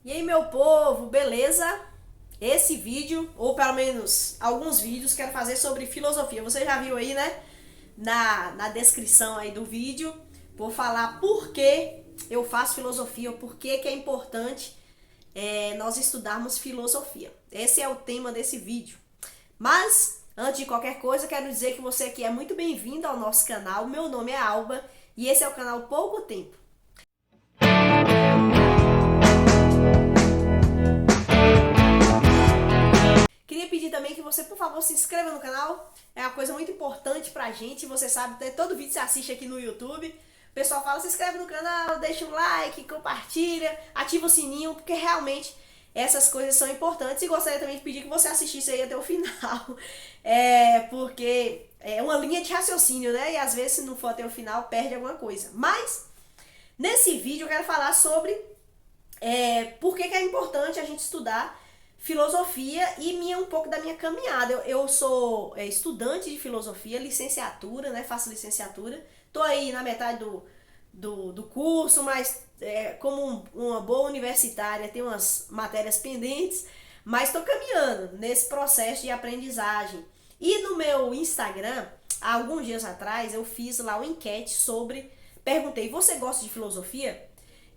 E aí, meu povo, beleza? Esse vídeo, ou pelo menos alguns vídeos, quero fazer sobre filosofia. Você já viu aí, né? Na descrição aí do vídeo, vou falar por que eu faço filosofia, ou por que é importante nós estudarmos filosofia. Esse é o tema desse vídeo. Mas, antes de qualquer coisa, quero dizer que você aqui é muito bem-vindo ao nosso canal. Meu nome é Alba e esse é o canal Pouco Tempo. Queria pedir também que você, por favor, se inscreva no canal. É uma coisa muito importante pra gente. Você sabe, todo vídeo que você assiste aqui no YouTube, o pessoal fala, se inscreve no canal, deixa um like, compartilha, ativa o sininho, porque realmente essas coisas são importantes. E gostaria também de pedir que você assistisse aí até o final. Porque é uma linha de raciocínio, né? E às vezes, se não for até o final, perde alguma coisa. Mas, nesse vídeo eu quero falar sobre por que é importante a gente estudar filosofia e um pouco da minha caminhada. Eu sou estudante de filosofia, licenciatura, né? Faço licenciatura. Tô aí na metade do curso, mas como uma boa universitária, tem umas matérias pendentes, mas tô caminhando nesse processo de aprendizagem. E no meu Instagram, há alguns dias atrás, eu fiz lá uma enquete sobre... Perguntei, você gosta de filosofia?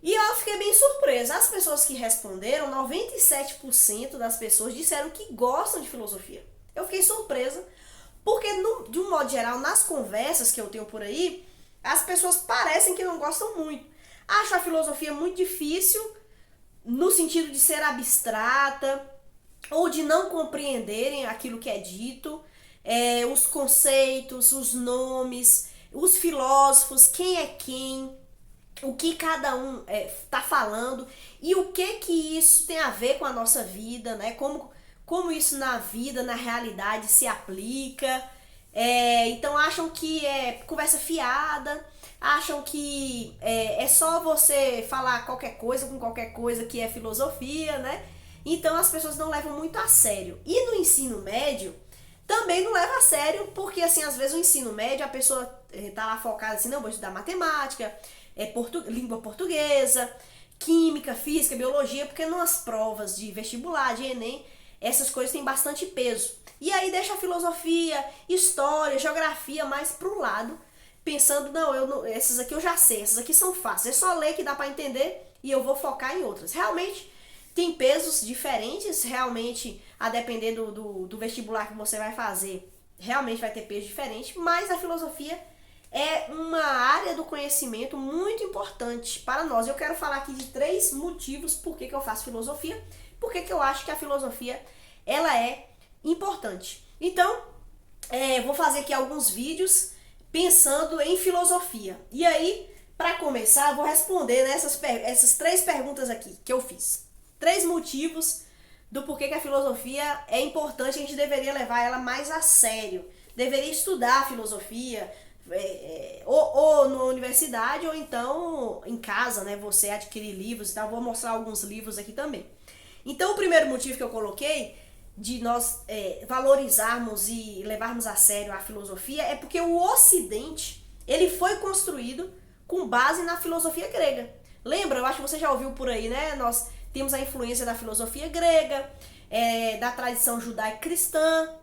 E eu fiquei bem surpresa. As pessoas que responderam, 97% das pessoas disseram que gostam de filosofia. Eu fiquei surpresa, porque de um modo geral, nas conversas que eu tenho por aí, as pessoas parecem que não gostam muito. Acham a filosofia muito difícil, no sentido de ser abstrata, ou de não compreenderem aquilo que é dito, os conceitos, os nomes, os filósofos, quem é quem, o que cada um tá falando e o que isso tem a ver com a nossa vida, né? Como isso na vida, na realidade se aplica. Então acham que é conversa fiada, acham que é só você falar qualquer coisa com qualquer coisa que é filosofia, né? Então as pessoas não levam muito a sério. E no ensino médio também não leva a sério, porque assim, às vezes o ensino médio a pessoa tá lá focada assim, não, vou estudar matemática, língua portuguesa, química, física, biologia, porque nas provas de vestibular, de Enem, essas coisas têm bastante peso. E aí deixa a filosofia, história, geografia mais pro lado, pensando, não, essas aqui eu já sei, essas aqui são fáceis, é só ler que dá para entender e eu vou focar em outras. Realmente tem pesos diferentes, realmente, a depender do vestibular que você vai fazer, realmente vai ter peso diferente, mas a filosofia é uma área do conhecimento muito importante para nós. Eu quero falar aqui de 3 motivos por que eu faço filosofia, por que eu acho que a filosofia ela é importante. Então, vou fazer aqui alguns vídeos pensando em filosofia. E aí, para começar, eu vou responder essas 3 perguntas aqui que eu fiz. 3 motivos do porquê que a filosofia é importante, a gente deveria levar ela mais a sério. Deveria estudar filosofia, ou na universidade, ou então em casa, né? Você adquirir livros e tal. Vou mostrar alguns livros aqui também. Então, o primeiro motivo que eu coloquei de nós valorizarmos e levarmos a sério a filosofia é porque o Ocidente, ele foi construído com base na filosofia grega. Lembra? Eu acho que você já ouviu por aí, né? Nós temos a influência da filosofia grega, da tradição judaico-cristã,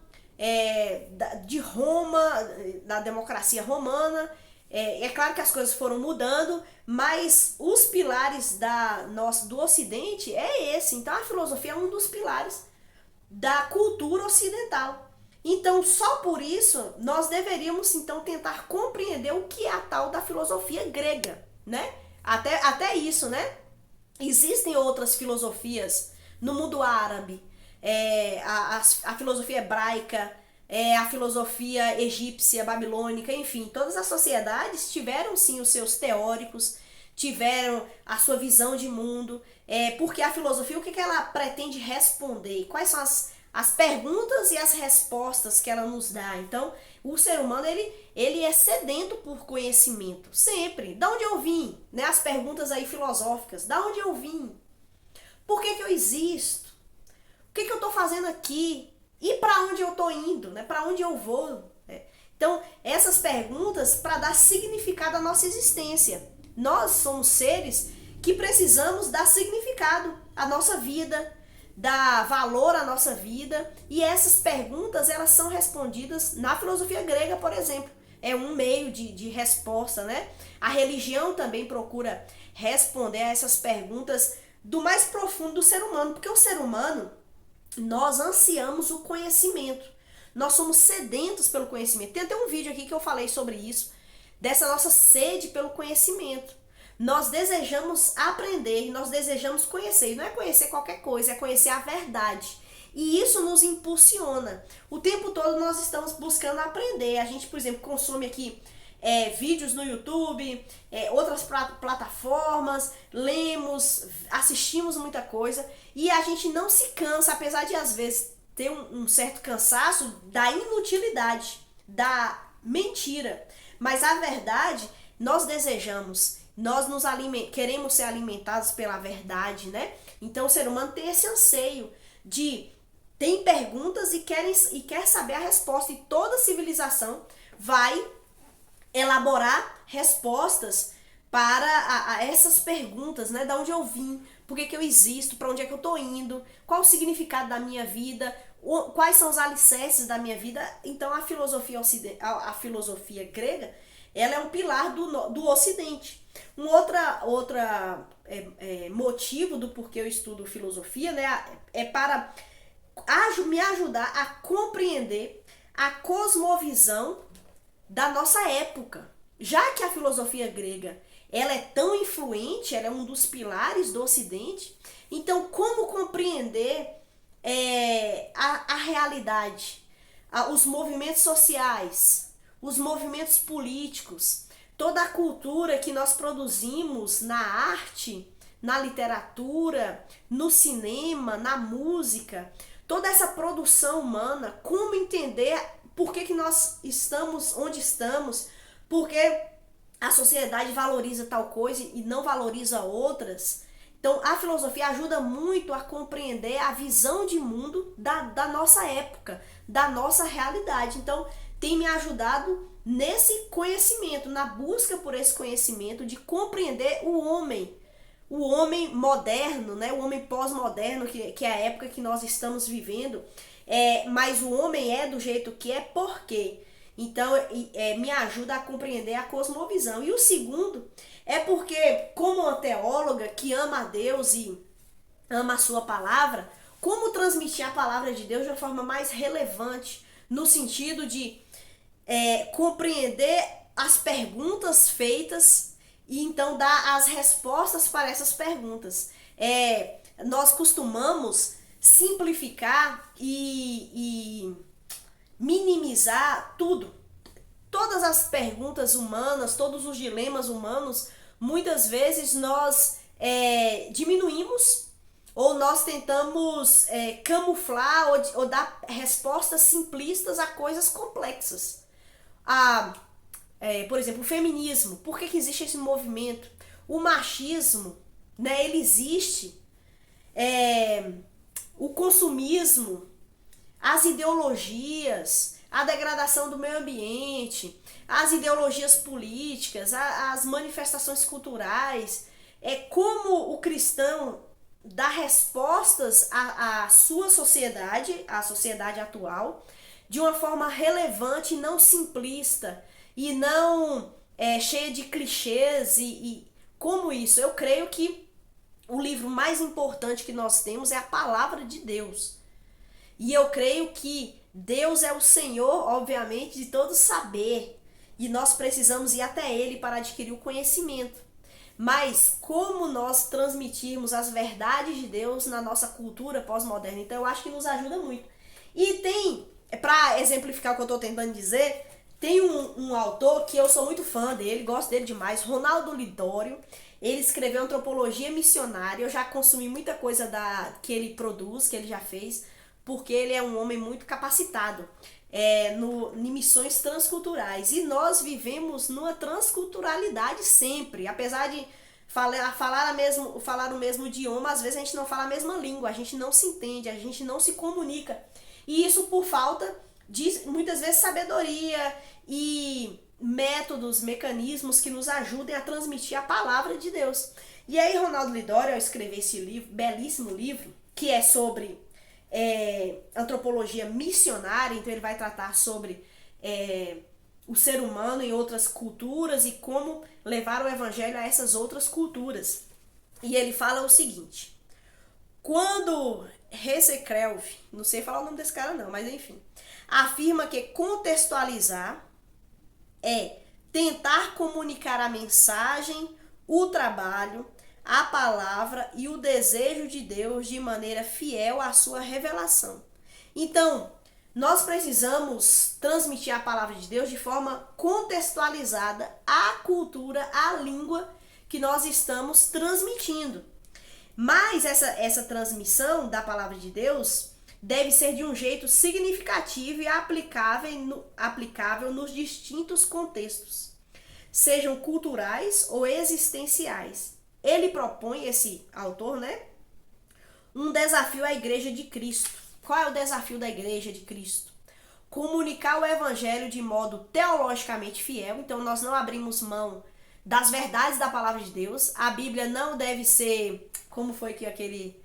de Roma, da democracia romana. É claro que as coisas foram mudando, mas os pilares do Ocidente é esse. Então a filosofia é um dos pilares da cultura ocidental. Então só por isso nós deveríamos então tentar compreender o que é a tal da filosofia grega, né? Até isso, né? Existem outras filosofias no mundo árabe, a filosofia hebraica, a filosofia egípcia, babilônica, enfim, todas as sociedades tiveram sim os seus teóricos, tiveram a sua visão de mundo, porque a filosofia, o que ela pretende responder? Quais são as perguntas e as respostas que ela nos dá? Então, o ser humano, ele é sedento por conhecimento, sempre. Da onde eu vim? Né? As perguntas aí filosóficas. Da onde eu vim? Por que eu existo? O que eu estou fazendo aqui? E para onde eu estou indo? Né? Para onde eu vou? Então, essas perguntas para dar significado à nossa existência. Nós somos seres que precisamos dar significado à nossa vida, dar valor à nossa vida, e essas perguntas elas são respondidas na filosofia grega, por exemplo. É um meio de resposta, né? A religião também procura responder a essas perguntas do mais profundo do ser humano, porque o ser humano, nós ansiamos o conhecimento. Nós somos sedentos pelo conhecimento. Tem até um vídeo aqui que eu falei sobre isso, dessa nossa sede pelo conhecimento. Nós desejamos aprender, nós desejamos conhecer. E não é conhecer qualquer coisa, é conhecer a verdade. E isso nos impulsiona. O tempo todo nós estamos buscando aprender. A gente, por exemplo, consome aqui vídeos no YouTube, outras plataformas, lemos, assistimos muita coisa e a gente não se cansa, apesar de às vezes ter um certo cansaço da inutilidade, da mentira. Mas a verdade, nós desejamos, queremos ser alimentados pela verdade, né? Então o ser humano tem esse anseio tem perguntas e quer saber a resposta, e toda civilização vai elaborar respostas para essas perguntas, né? Da onde eu vim, por que eu existo, para onde é que eu tô indo, qual o significado da minha vida, quais são os alicerces da minha vida. Então a filosofia grega, ela é um pilar do Ocidente. Outro motivo do porquê eu estudo filosofia, né, é para me ajudar a compreender a cosmovisão da nossa época. Já que a filosofia grega ela é tão influente, ela é um dos pilares do Ocidente, então como compreender a realidade, os movimentos sociais, os movimentos políticos, toda a cultura que nós produzimos na arte, na literatura, no cinema, na música, toda essa produção humana, como entender por que nós estamos onde estamos, porque a sociedade valoriza tal coisa e não valoriza outras. Então a filosofia ajuda muito a compreender a visão de mundo da nossa época, da nossa realidade. Então tem me ajudado nesse conhecimento, na busca por esse conhecimento, de compreender o homem moderno, né? O homem pós-moderno, que é a época que nós estamos vivendo. Mas o homem é do jeito que é, por quê? Então, me ajuda a compreender a cosmovisão. E o segundo é porque, como uma teóloga que ama a Deus e ama a sua palavra, como transmitir a palavra de Deus de uma forma mais relevante, no sentido de compreender as perguntas feitas e então dar as respostas para essas perguntas. Nós costumamos simplificar e minimizar tudo. Todas as perguntas humanas, todos os dilemas humanos, muitas vezes nós diminuímos ou nós tentamos camuflar ou dar respostas simplistas a coisas complexas. Por exemplo, o feminismo. Por que existe esse movimento? O machismo, né, ele existe. O consumismo, as ideologias, a degradação do meio ambiente, as ideologias políticas, as manifestações culturais, como o cristão dá respostas à sua sociedade, à sociedade atual, de uma forma relevante e não simplista, e não cheia de clichês. E como isso? Eu creio que o livro mais importante que nós temos é a palavra de Deus. E eu creio que Deus é o Senhor, obviamente, de todo saber. E nós precisamos ir até Ele para adquirir o conhecimento. Mas como nós transmitirmos as verdades de Deus na nossa cultura pós-moderna? Então eu acho que nos ajuda muito. E tem, para exemplificar o que eu estou tentando dizer, tem um autor que eu sou muito fã dele, gosto dele demais, Ronaldo Lidório. Ele escreveu Antropologia Missionária. Eu já consumi muita coisa que ele produz, que ele já fez, porque ele é um homem muito capacitado em missões transculturais. E nós vivemos numa transculturalidade sempre. Apesar de falar o mesmo idioma, às vezes a gente não fala a mesma língua, a gente não se entende, a gente não se comunica. E isso por falta de, muitas vezes, sabedoria e métodos, mecanismos que nos ajudem a transmitir a palavra de Deus. E aí Ronaldo Lidório, ao escrever esse livro, belíssimo livro, que é sobre antropologia missionária, então ele vai tratar sobre o ser humano em outras culturas e como levar o evangelho a essas outras culturas. E ele fala o seguinte: quando Hessekrelv, não sei falar o nome desse cara não, mas enfim, afirma que contextualizar é tentar comunicar a mensagem, o trabalho, a palavra e o desejo de Deus de maneira fiel à sua revelação. Então, nós precisamos transmitir a palavra de Deus de forma contextualizada à cultura, à língua que nós estamos transmitindo. Mas essa transmissão da palavra de Deus deve ser de um jeito significativo e aplicável nos distintos contextos, sejam culturais ou existenciais. Ele propõe, esse autor, um desafio à Igreja de Cristo. Qual é o desafio da Igreja de Cristo? Comunicar o Evangelho de modo teologicamente fiel. Então nós não abrimos mão das verdades da palavra de Deus. A Bíblia não deve ser, como foi que aquele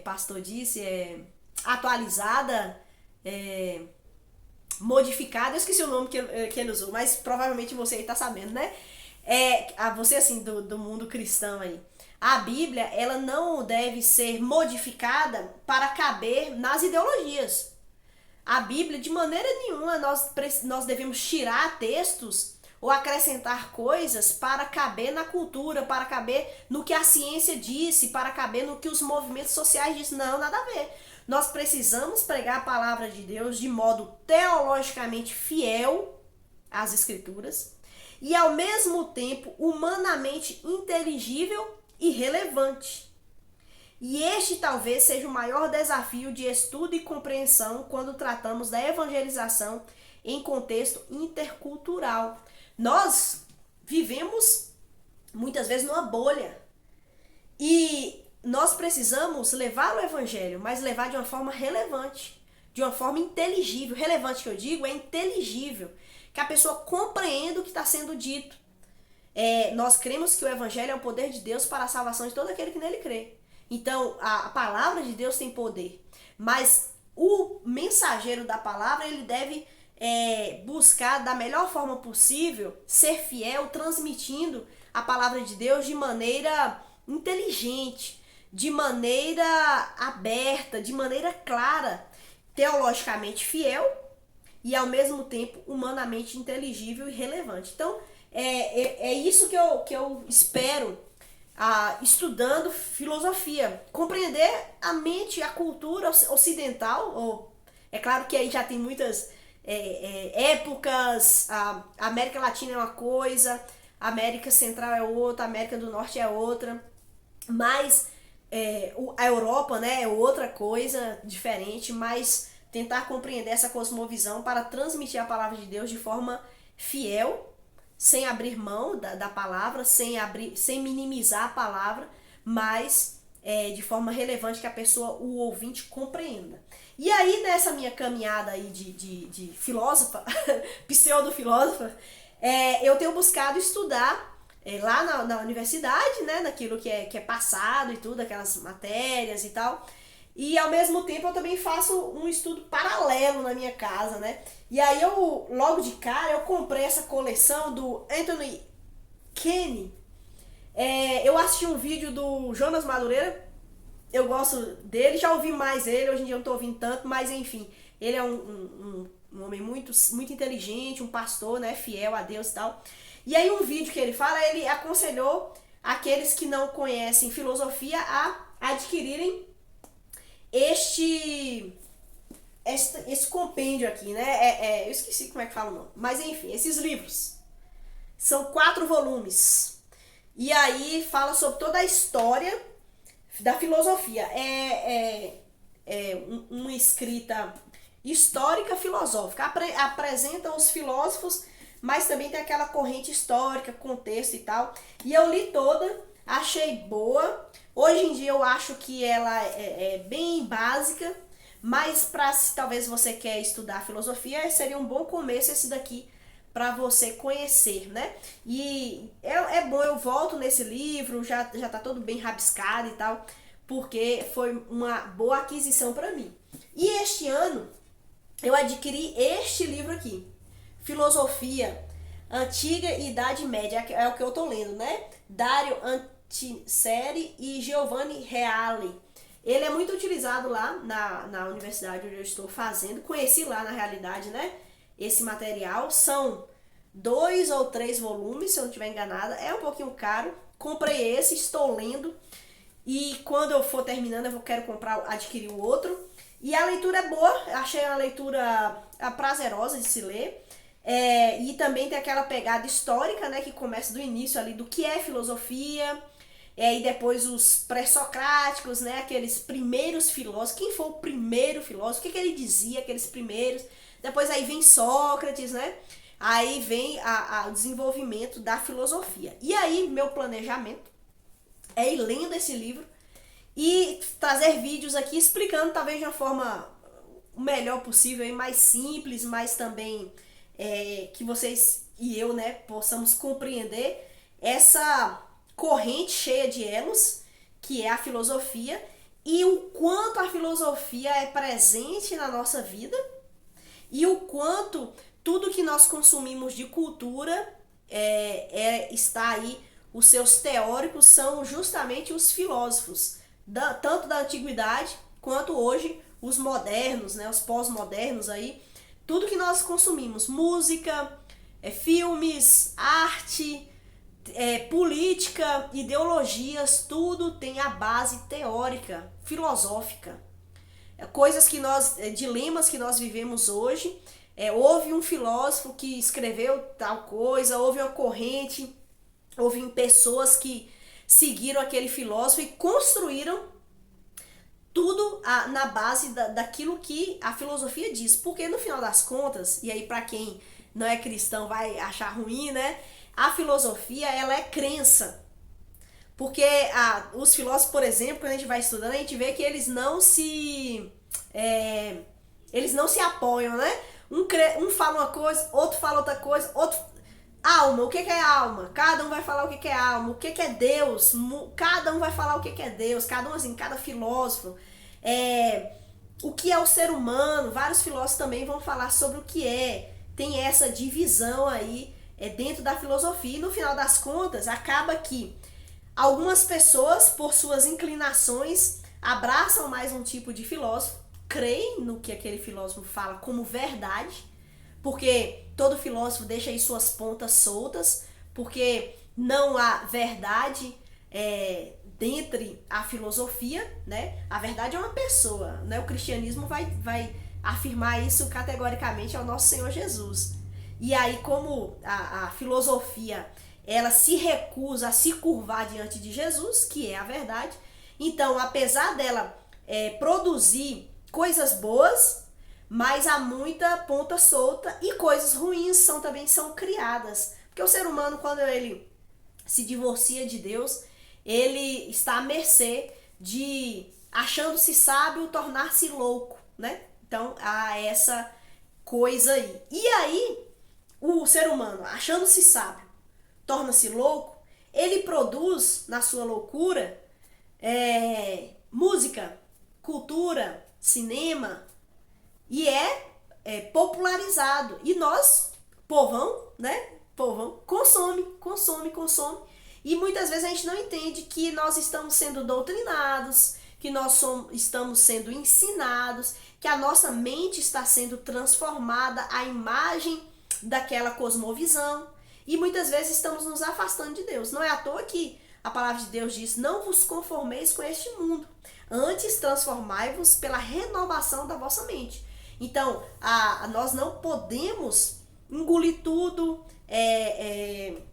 pastor disse, atualizada, modificada. Eu esqueci o nome que ele usou, mas provavelmente você aí tá sabendo, né? Você assim, do mundo cristão aí. A Bíblia, ela não deve ser modificada para caber nas ideologias. A Bíblia, de maneira nenhuma, nós devemos tirar textos ou acrescentar coisas para caber na cultura, para caber no que a ciência disse, para caber no que os movimentos sociais dizem. Não, nada a ver. Nós precisamos pregar a palavra de Deus de modo teologicamente fiel às Escrituras e, ao mesmo tempo, humanamente inteligível e relevante. E este talvez seja o maior desafio de estudo e compreensão quando tratamos da evangelização em contexto intercultural. Nós vivemos muitas vezes numa bolha e nós precisamos levar o evangelho, mas levar de uma forma relevante, de uma forma inteligível. Relevante que eu digo é inteligível, que a pessoa compreenda o que está sendo dito. Nós cremos que o evangelho é o poder de Deus para a salvação de todo aquele que nele crê. Então, a palavra de Deus tem poder, mas o mensageiro da palavra, ele deve buscar da melhor forma possível ser fiel, transmitindo a palavra de Deus de maneira inteligente, de maneira aberta, de maneira clara, teologicamente fiel e ao mesmo tempo humanamente inteligível e relevante. Então é isso que eu espero estudando filosofia, compreender a mente, a cultura ocidental. É claro que aí já tem muitas épocas. A América Latina é uma coisa, a América Central é outra, a América do Norte é outra, mas a Europa, né, é outra coisa diferente, mas tentar compreender essa cosmovisão para transmitir a palavra de Deus de forma fiel, sem abrir mão da palavra, sem minimizar a palavra, mas de forma relevante que a pessoa, o ouvinte, compreenda. E aí, nessa minha caminhada aí de filósofa, pseudo-filósofa, eu tenho buscado estudar lá na universidade, né, naquilo que é passado e tudo, aquelas matérias e tal. E ao mesmo tempo eu também faço um estudo paralelo na minha casa, né? E aí logo de cara, eu comprei essa coleção do Anthony Kenny. Eu assisti um vídeo do Jonas Madureira, eu gosto dele, já ouvi mais ele, hoje em dia eu não tô ouvindo tanto, mas enfim, ele é um homem muito, muito inteligente, um pastor, né, fiel a Deus e tal. E aí um vídeo que ele fala, ele aconselhou aqueles que não conhecem filosofia a adquirirem esse compêndio aqui, né? Eu esqueci como é que fala o nome. Mas enfim, esses livros. São 4 volumes. E aí fala sobre toda a história da filosofia. Uma escrita histórica filosófica. Apresenta os filósofos, mas também tem aquela corrente histórica, contexto e tal. E eu li toda, achei boa. Hoje em dia eu acho que ela é bem básica, mas se talvez você quer estudar filosofia, seria um bom começo esse daqui para você conhecer, né? E é bom, eu volto nesse livro, já tá todo bem rabiscado e tal, porque foi uma boa aquisição para mim. E este ano eu adquiri este livro aqui, Filosofia Antiga e Idade Média, é o que eu tô lendo, né? Dario Antiseri e Giovanni Reale. Ele é muito utilizado lá na universidade onde eu estou fazendo. Conheci lá, na realidade, né? Esse material. São 2 ou 3 volumes, se eu não estiver enganada. É um pouquinho caro. Comprei esse, estou lendo. E quando eu for terminando, eu quero adquirir o outro. E a leitura é boa. Achei uma leitura prazerosa de se ler. E também tem aquela pegada histórica, né? Que começa do início ali do que é filosofia. E depois os pré-socráticos, né? Aqueles primeiros filósofos. Quem foi o primeiro filósofo? O que ele dizia, aqueles primeiros? Depois aí vem Sócrates, né? Aí vem o desenvolvimento da filosofia. E aí, meu planejamento é ir lendo esse livro e trazer vídeos aqui explicando, talvez de uma forma o melhor possível, e mais simples, mas também que vocês e eu, né, possamos compreender essa corrente cheia de elos, que é a filosofia, e o quanto a filosofia é presente na nossa vida, e o quanto tudo que nós consumimos de cultura está aí, os seus teóricos são justamente os filósofos, tanto da antiguidade quanto hoje os modernos, né, os pós-modernos aí, tudo que nós consumimos, música, filmes, arte, política, ideologias, tudo tem a base teórica, filosófica. Coisas que dilemas que nós vivemos hoje, houve um filósofo que escreveu tal coisa, houve uma corrente, houve pessoas que seguiram aquele filósofo e construíram tudo na base daquilo que a filosofia diz. Porque no final das contas, e aí para quem não é cristão vai achar ruim, né? A filosofia, ela é crença. Porque os filósofos, por exemplo, quando a gente vai estudando, a gente vê que eles não se apoiam, né? Um fala uma coisa, outro fala outra coisa, outro... Alma, o que é alma? Cada um vai falar o que é alma. O que é Deus? Cada um vai falar o que é Deus. Cada um, assim, cada filósofo. O que é o ser humano? Vários filósofos também vão falar sobre o que é. Tem essa divisão aí dentro da filosofia. E no final das contas, acaba que algumas pessoas, por suas inclinações, abraçam mais um tipo de filósofo, creem no que aquele filósofo fala como verdade, porque todo filósofo deixa aí suas pontas soltas, porque não há verdade dentre a filosofia, né? A verdade é uma pessoa, né? O cristianismo vai afirmar isso categoricamente ao nosso Senhor Jesus. E aí, como a filosofia, ela se recusa a se curvar diante de Jesus, que é a verdade, então, apesar dela produzir coisas boas, mas há muita ponta solta e coisas ruins também são criadas. Porque o ser humano, quando ele se divorcia de Deus, ele está à mercê de, achando-se sábio, tornar-se louco, né? Então, há essa coisa aí. E aí, o ser humano, achando-se sábio, torna-se louco, ele produz, na sua loucura, música, cultura, cinema, e popularizado. E nós, povão, né? Povão, consome. E muitas vezes a gente não entende que nós estamos sendo doutrinados, que nós estamos sendo ensinados, que a nossa mente está sendo transformada à imagem daquela cosmovisão. E muitas vezes estamos nos afastando de Deus. Não é à toa que a palavra de Deus diz: não vos conformeis com este mundo, antes transformai-vos pela renovação da vossa mente. Então, nós não podemos engolir tudo,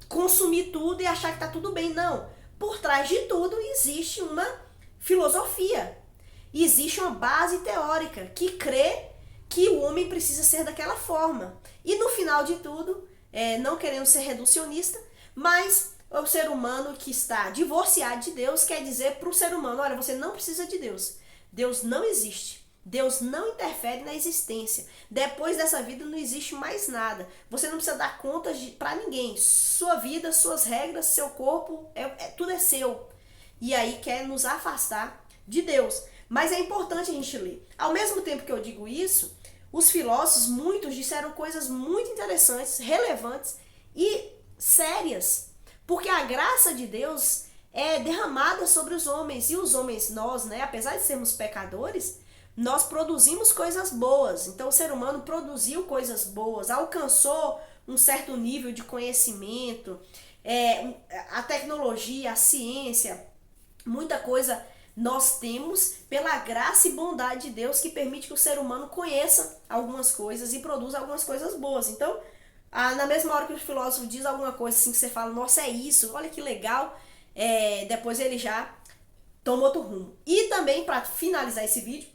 consumir tudo e achar que está tudo bem. Não. Por trás de tudo existe uma filosofia. Existe uma base teórica que crê que o homem precisa ser daquela forma. E no final de tudo, não querendo ser reducionista, mas o ser humano que está divorciado de Deus quer dizer para o ser humano: olha, você não precisa de Deus. Deus não existe. Deus não interfere na existência. Depois dessa vida não existe mais nada. Você não precisa dar contas para ninguém. Sua vida, suas regras, seu corpo, tudo é seu. E aí quer nos afastar de Deus. Mas é importante a gente ler. Ao mesmo tempo que eu digo isso, os filósofos, muitos disseram coisas muito interessantes, relevantes e sérias. Porque a graça de Deus é derramada sobre os homens. E os homens, nós, né, apesar de sermos pecadores, nós produzimos coisas boas. Então o ser humano produziu coisas boas, alcançou um certo nível de conhecimento, a tecnologia, a ciência, muita coisa nós temos pela graça e bondade de Deus que permite que o ser humano conheça algumas coisas e produza algumas coisas boas. Então, na mesma hora que o filósofo diz alguma coisa assim que você fala, nossa, é isso, olha que legal, depois ele já toma outro rumo. E também, para finalizar esse vídeo,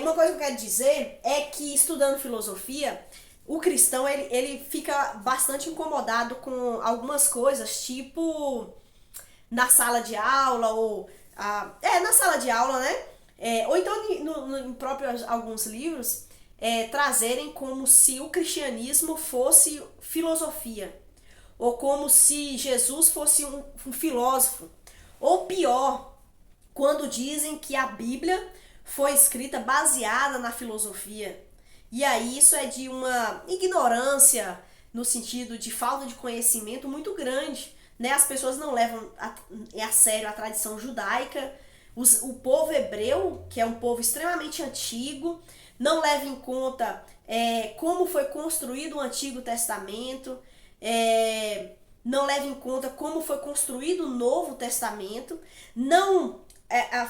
uma coisa que eu quero dizer é que estudando filosofia, o cristão ele fica bastante incomodado com algumas coisas, tipo na sala de aula, ou na sala de aula, né? Ou então em próprios alguns livros, trazerem como se o cristianismo fosse filosofia, ou como se Jesus fosse um filósofo, ou pior, quando dizem que a Bíblia foi escrita baseada na filosofia. E aí isso é de uma ignorância, no sentido de falta de conhecimento muito grande, né? As pessoas não levam a sério a tradição judaica, o povo hebreu, que é um povo extremamente antigo, não leva em conta como foi construído o Antigo Testamento, não leva em conta como foi construído o Novo Testamento, não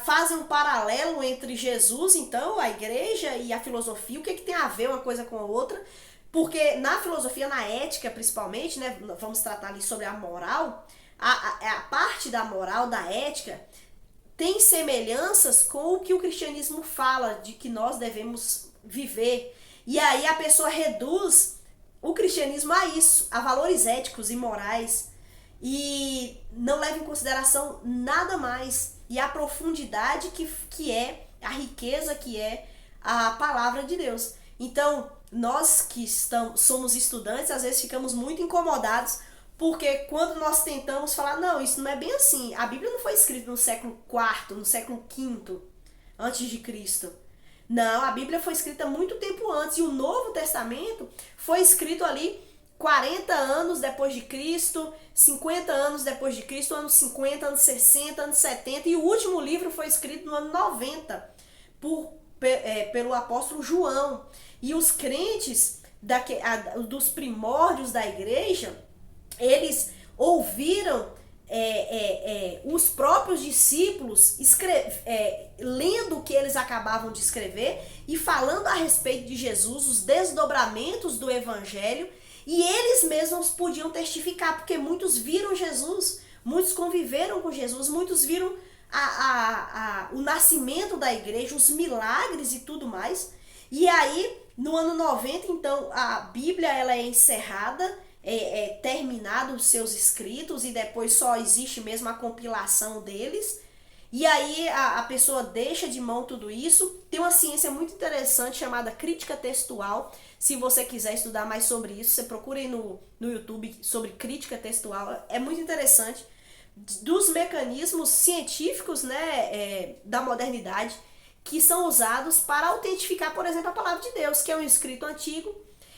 fazem um paralelo entre Jesus, então, a igreja e a filosofia, o que tem a ver uma coisa com a outra, porque na filosofia, na ética principalmente, né, vamos tratar ali sobre a moral, a parte da moral, da ética, tem semelhanças com o que o cristianismo fala de que nós devemos viver. E aí a pessoa reduz o cristianismo a isso, a valores éticos e morais, e não leva em consideração nada mais, e a profundidade que é, a riqueza que é a palavra de Deus. Então, nós que somos estudantes, às vezes ficamos muito incomodados, porque quando nós tentamos falar, não, isso não é bem assim, a Bíblia não foi escrita no século IV, no século V antes de Cristo. Não, a Bíblia foi escrita muito tempo antes, e o Novo Testamento foi escrito ali 40 anos depois de Cristo, 50 anos depois de Cristo, anos 50, anos 60, anos 70, e o último livro foi escrito no ano 90 pelo apóstolo João. E os crentes dos primórdios da igreja, eles ouviram os próprios discípulos lendo o que eles acabavam de escrever e falando a respeito de Jesus, os desdobramentos do evangelho, e eles mesmos podiam testificar, porque muitos viram Jesus, muitos conviveram com Jesus, muitos viram o nascimento da igreja, os milagres e tudo mais. E aí, no ano 90, então, a Bíblia ela é encerrada, terminado os seus escritos, e depois só existe mesmo a compilação deles. E aí a pessoa deixa de mão tudo isso. Tem uma ciência muito interessante chamada crítica textual. Se você quiser estudar mais sobre isso, você procura aí no YouTube sobre crítica textual. É muito interessante. Dos mecanismos científicos, né, da modernidade, que são usados para autentificar, por exemplo, a palavra de Deus, que é um escrito antigo.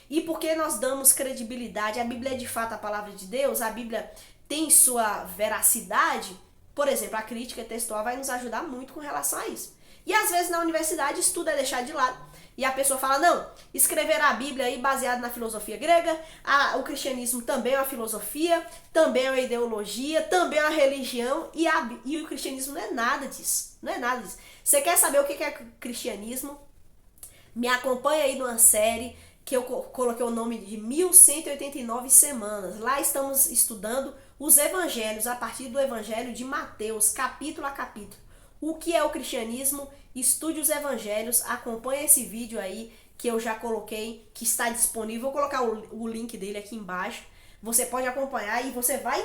E porque nós damos credibilidade, a Bíblia é de fato a palavra de Deus, a Bíblia tem sua veracidade. Por exemplo, a crítica textual vai nos ajudar muito com relação a isso. E às vezes na universidade isso tudo é deixado de lado. E a pessoa fala, não, escrever a Bíblia aí baseado na filosofia grega, o cristianismo também é uma filosofia, também é uma ideologia, também é uma religião, e o cristianismo não é nada disso. Não é nada disso. Você quer saber o que é cristianismo? Me acompanha aí numa série que eu coloquei o nome de 1189 semanas. Lá estamos estudando os evangelhos, a partir do evangelho de Mateus, capítulo a capítulo. O que é o cristianismo? Estude os evangelhos, acompanhe esse vídeo aí que eu já coloquei, que está disponível. Vou colocar o link dele aqui embaixo. Você pode acompanhar e você vai,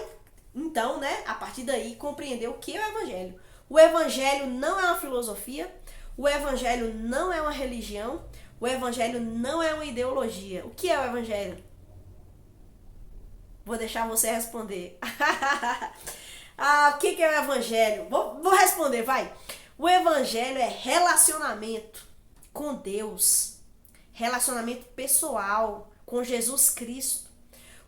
então, né, a partir daí, compreender o que é o evangelho. O evangelho não é uma filosofia. O evangelho não é uma religião, o evangelho não é uma ideologia. O que é o evangelho? Vou deixar você responder. O que é o evangelho? Vou responder, vai. O evangelho é relacionamento com Deus, relacionamento pessoal com Jesus Cristo.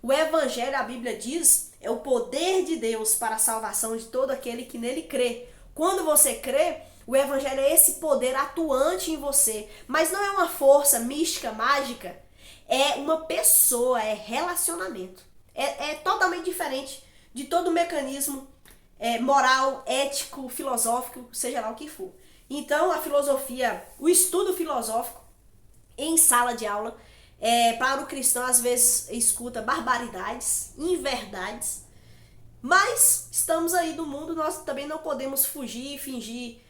O evangelho, a Bíblia diz, é o poder de Deus para a salvação de todo aquele que nele crê. Quando você crê, o evangelho é esse poder atuante em você. Mas não é uma força mística, mágica. É uma pessoa, é relacionamento. É totalmente diferente de todo o mecanismo moral, ético, filosófico, seja lá o que for. Então, a filosofia, o estudo filosófico em sala de aula, para o cristão, às vezes, escuta barbaridades, inverdades, mas estamos aí no mundo, nós também não podemos fugir e fingir,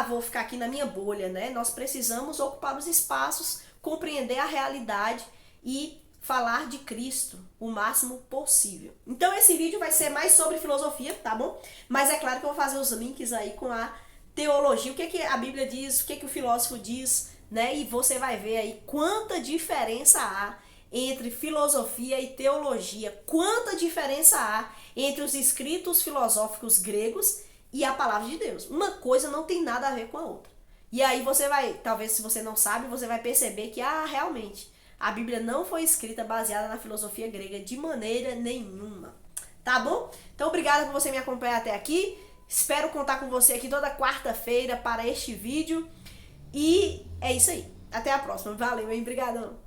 vou ficar aqui na minha bolha, né? Nós precisamos ocupar os espaços, compreender a realidade e falar de Cristo o máximo possível. Então esse vídeo vai ser mais sobre filosofia, tá bom? Mas é claro que eu vou fazer os links aí com a teologia, o que a Bíblia diz, o que o filósofo diz, né? E você vai ver aí quanta diferença há entre filosofia e teologia, quanta diferença há entre os escritos filosóficos gregos e a palavra de Deus. Uma coisa não tem nada a ver com a outra. E aí você vai, talvez se você não sabe, você vai perceber que, realmente, a Bíblia não foi escrita baseada na filosofia grega de maneira nenhuma. Tá bom? Então, obrigada por você me acompanhar até aqui. Espero contar com você aqui toda quarta-feira para este vídeo. E é isso aí. Até a próxima. Valeu, hein? Obrigadão.